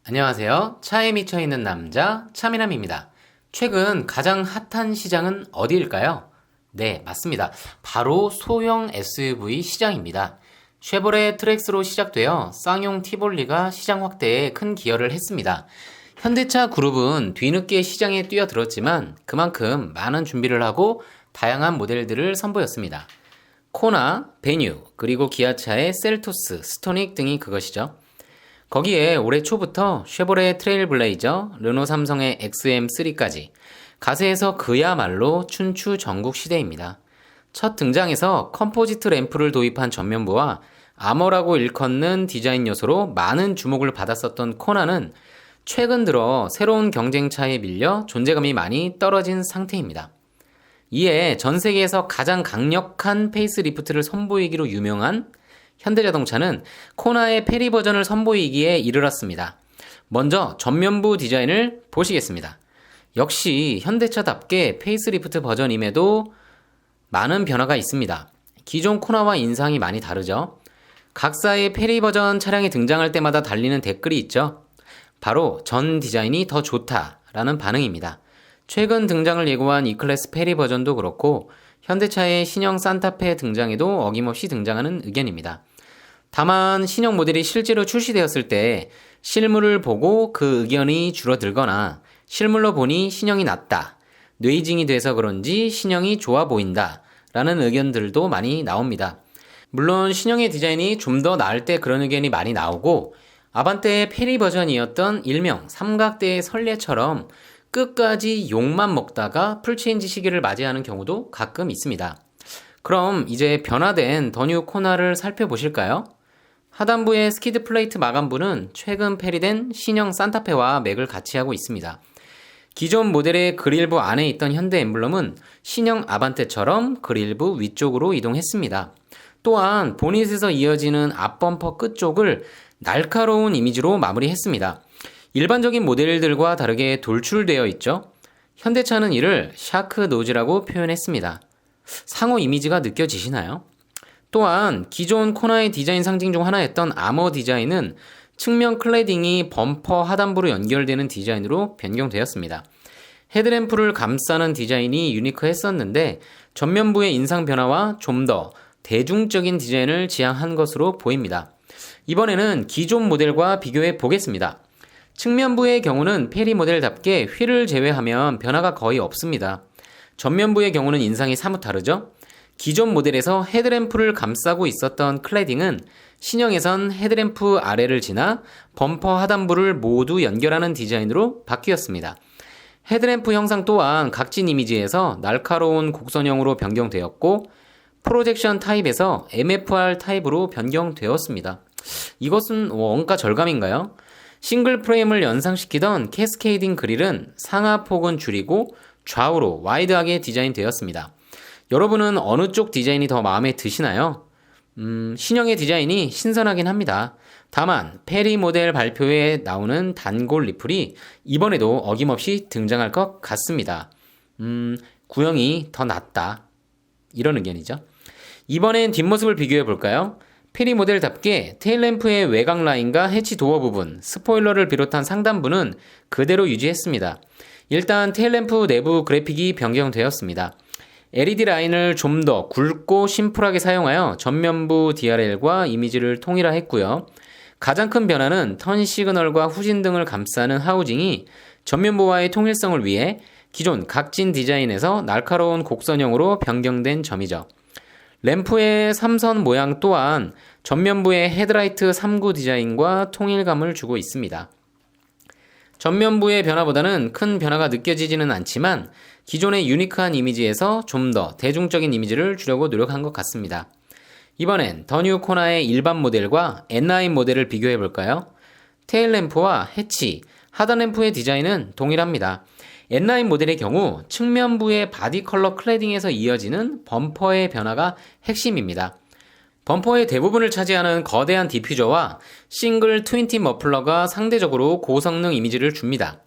안녕하세요. 차에 미쳐있는 남자 차미남입니다. 최근 가장 핫한 시장은 어디일까요? 네, 맞습니다. 바로 소형 SUV 시장입니다. 쉐보레 트랙스로 시작되어 쌍용 티볼리가 시장 확대에 큰 기여를 했습니다. 현대차 그룹은 뒤늦게 시장에 뛰어들었지만 그만큼 많은 준비를 하고 다양한 모델들을 선보였습니다. 코나, 베뉴, 그리고 기아차의 셀토스, 스토닉 등이 그것이죠. 거기에 올해 초부터 쉐보레 트레일블레이저, 르노 삼성의 XM3까지 가세에서 그야말로 춘추 전국 시대입니다. 첫 등장에서 컴포지트 램프를 도입한 전면부와 아머라고 일컫는 디자인 요소로 많은 주목을 받았었던 코나는 최근 들어 새로운 경쟁차에 밀려 존재감이 많이 떨어진 상태입니다. 이에 전 세계에서 가장 강력한 페이스리프트를 선보이기로 유명한 현대자동차는 코나의 페리 버전을 선보이기에 이르렀습니다. 먼저 전면부 디자인을 보시겠습니다. 역시 현대차답게 페이스리프트 버전임에도 많은 변화가 있습니다. 기존 코나와 인상이 많이 다르죠. 각사의 페리 버전 차량이 등장할 때마다 달리는 댓글이 있죠. 바로 전 디자인이 더 좋다라는 반응입니다. 최근 등장을 예고한 E클래스 페리 버전도 그렇고 현대차의 신형 산타페 등장에도 어김없이 등장하는 의견입니다. 다만 신형 모델이 실제로 출시되었을 때 실물을 보고 그 의견이 줄어들거나 실물로 보니 신형이 낫다, 뇌이징이 돼서 그런지 신형이 좋아 보인다 라는 의견들도 많이 나옵니다. 물론 신형의 디자인이 좀 더 나을 때 그런 의견이 많이 나오고 아반떼의 페리 버전이었던 일명 삼각대의 선례처럼 끝까지 욕만 먹다가 풀체인지 시기를 맞이하는 경우도 가끔 있습니다. 그럼 이제 변화된 더 뉴 코나를 살펴보실까요? 하단부의 스키드 플레이트 마감부는 최근 페리된 신형 산타페와 맥을 같이 하고 있습니다. 기존 모델의 그릴부 안에 있던 현대 엠블럼은 신형 아반떼처럼 그릴부 위쪽으로 이동했습니다. 또한 보닛에서 이어지는 앞범퍼 끝쪽을 날카로운 이미지로 마무리했습니다. 일반적인 모델들과 다르게 돌출되어 있죠. 현대차는 이를 샤크 노즈라고 표현했습니다. 상호 이미지가 느껴지시나요? 또한 기존 코나의 디자인 상징 중 하나였던 아머 디자인은 측면 클래딩이 범퍼 하단부로 연결되는 디자인으로 변경되었습니다. 헤드램프를 감싸는 디자인이 유니크했었는데 전면부의 인상 변화와 좀 더 대중적인 디자인을 지향한 것으로 보입니다. 이번에는 기존 모델과 비교해 보겠습니다. 측면부의 경우는 페리 모델답게 휠을 제외하면 변화가 거의 없습니다. 전면부의 경우는 인상이 사뭇 다르죠? 기존 모델에서 헤드램프를 감싸고 있었던 클래딩은 신형에선 헤드램프 아래를 지나 범퍼 하단부를 모두 연결하는 디자인으로 바뀌었습니다. 헤드램프 형상 또한 각진 이미지에서 날카로운 곡선형으로 변경되었고 프로젝션 타입에서 MFR 타입으로 변경되었습니다. 이것은 원가 절감인가요? 싱글 프레임을 연상시키던 캐스케이딩 그릴은 상하폭은 줄이고 좌우로 와이드하게 디자인되었습니다. 여러분은 어느 쪽 디자인이 더 마음에 드시나요? 신형의 디자인이 신선하긴 합니다. 다만 페리 모델 발표에 나오는 단골 리플이 이번에도 어김없이 등장할 것 같습니다. 구형이 더 낫다. 이런 의견이죠. 이번엔 뒷모습을 비교해 볼까요? 페리 모델답게 테일램프의 외곽 라인과 해치 도어 부분, 스포일러를 비롯한 상단부는 그대로 유지했습니다. 일단 테일램프 내부 그래픽이 변경되었습니다. LED 라인을 좀 더 굵고 심플하게 사용하여 전면부 DRL과 이미지를 통일화했고요. 가장 큰 변화는 턴 시그널과 후진등을 감싸는 하우징이 전면부와의 통일성을 위해 기존 각진 디자인에서 날카로운 곡선형으로 변경된 점이죠. 램프의 3선 모양 또한 전면부의 헤드라이트 3구 디자인과 통일감을 주고 있습니다. 전면부의 변화보다는 큰 변화가 느껴지지는 않지만 기존의 유니크한 이미지에서 좀 더 대중적인 이미지를 주려고 노력한 것 같습니다. 이번엔 더 뉴 코나의 일반 모델과 N9 모델을 비교해 볼까요? 테일램프와 해치, 하단램프의 디자인은 동일합니다. N9 모델의 경우 측면부의 바디 컬러 클래딩에서 이어지는 범퍼의 변화가 핵심입니다. 범퍼의 대부분을 차지하는 거대한 디퓨저와 싱글 트윈틴 머플러가 상대적으로 고성능 이미지를 줍니다.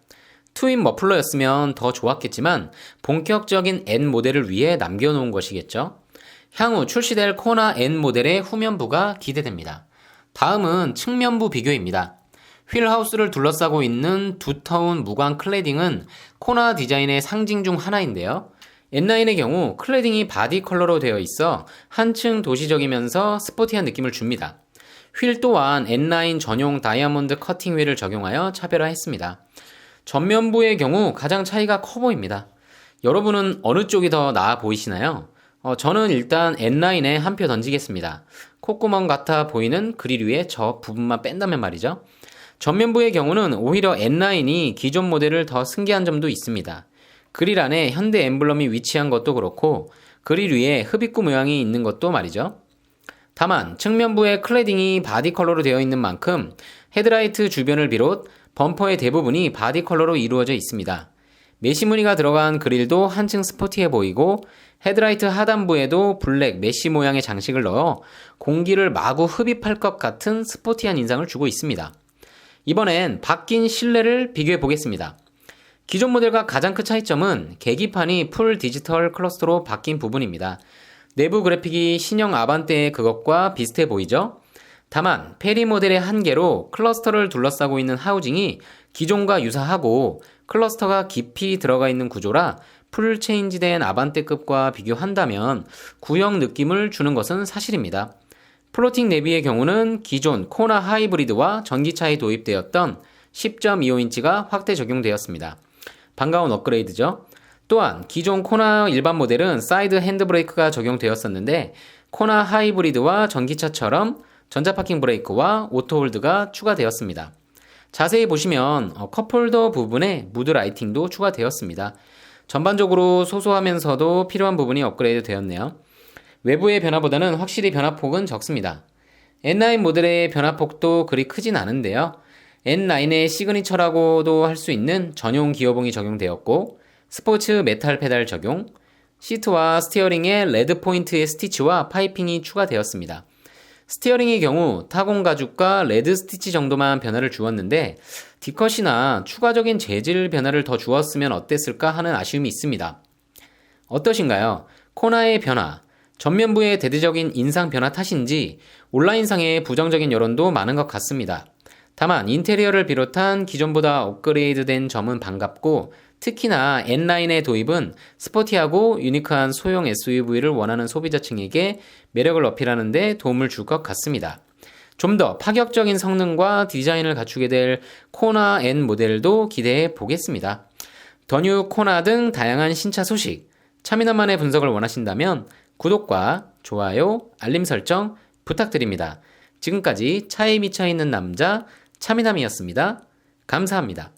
트윈 머플러였으면 더 좋았겠지만 본격적인 N 모델을 위해 남겨놓은 것이겠죠. 향후 출시될 코나 N 모델의 후면부가 기대됩니다. 다음은 측면부 비교입니다. 휠하우스를 둘러싸고 있는 두터운 무광 클래딩은 코나 디자인의 상징 중 하나인데요. N9의 경우 클래딩이 바디 컬러로 되어 있어 한층 도시적이면서 스포티한 느낌을 줍니다. 휠 또한 N9 전용 다이아몬드 커팅 휠을 적용하여 차별화했습니다. 전면부의 경우 가장 차이가 커 보입니다. 여러분은 어느 쪽이 더 나아 보이시나요? 저는 일단 N9에 한 표 던지겠습니다. 콧구멍 같아 보이는 그릴 위에 저 부분만 뺀다면 말이죠. 전면부의 경우는 오히려 N9이 기존 모델을 더 승계한 점도 있습니다. 그릴 안에 현대 엠블럼이 위치한 것도 그렇고 그릴 위에 흡입구 모양이 있는 것도 말이죠. 다만 측면부의 클래딩이 바디 컬러로 되어 있는 만큼 헤드라이트 주변을 비롯 범퍼의 대부분이 바디 컬러로 이루어져 있습니다. 메쉬 무늬가 들어간 그릴도 한층 스포티해 보이고 헤드라이트 하단부에도 블랙 메쉬 모양의 장식을 넣어 공기를 마구 흡입할 것 같은 스포티한 인상을 주고 있습니다. 이번엔 바뀐 실내를 비교해 보겠습니다. 기존 모델과 가장 큰 차이점은 계기판이 풀 디지털 클러스터로 바뀐 부분입니다. 내부 그래픽이 신형 아반떼의 그것과 비슷해 보이죠? 다만 페리 모델의 한계로 클러스터를 둘러싸고 있는 하우징이 기존과 유사하고 클러스터가 깊이 들어가 있는 구조라 풀 체인지된 아반떼급과 비교한다면 구형 느낌을 주는 것은 사실입니다. 플로팅 내비의 경우는 기존 코나 하이브리드와 전기차에 도입되었던 10.25인치가 확대 적용되었습니다. 반가운 업그레이드죠. 또한 기존 코나 일반 모델은 사이드 핸드브레이크가 적용되었었는데 코나 하이브리드와 전기차처럼 전자파킹 브레이크와 오토홀드가 추가되었습니다. 자세히 보시면 컵홀더 부분에 무드 라이팅도 추가되었습니다. 전반적으로 소소하면서도 필요한 부분이 업그레이드 되었네요. 외부의 변화보다는 확실히 변화폭은 적습니다. N9 모델의 변화폭도 그리 크진 않은데요. N9의 시그니처라고도 할 수 있는 전용 기어봉이 적용되었고 스포츠 메탈 페달 적용, 시트와 스티어링에 레드 포인트의 스티치와 파이핑이 추가되었습니다. 스티어링의 경우 타공 가죽과 레드 스티치 정도만 변화를 주었는데 D컷이나 추가적인 재질 변화를 더 주었으면 어땠을까 하는 아쉬움이 있습니다. 어떠신가요? 코나의 변화, 전면부의 대대적인 인상 변화 탓인지 온라인상의 부정적인 여론도 많은 것 같습니다. 다만 인테리어를 비롯한 기존보다 업그레이드된 점은 반갑고 특히나 N9의 도입은 스포티하고 유니크한 소형 SUV를 원하는 소비자층에게 매력을 어필하는 데 도움을 줄 것 같습니다. 좀 더 파격적인 성능과 디자인을 갖추게 될 코나 N 모델도 기대해 보겠습니다. 더 뉴 코나 등 다양한 신차 소식, 차미남만의 분석을 원하신다면 구독과 좋아요, 알림 설정 부탁드립니다. 지금까지 차에 미쳐있는 남자 차미남이었습니다. 감사합니다.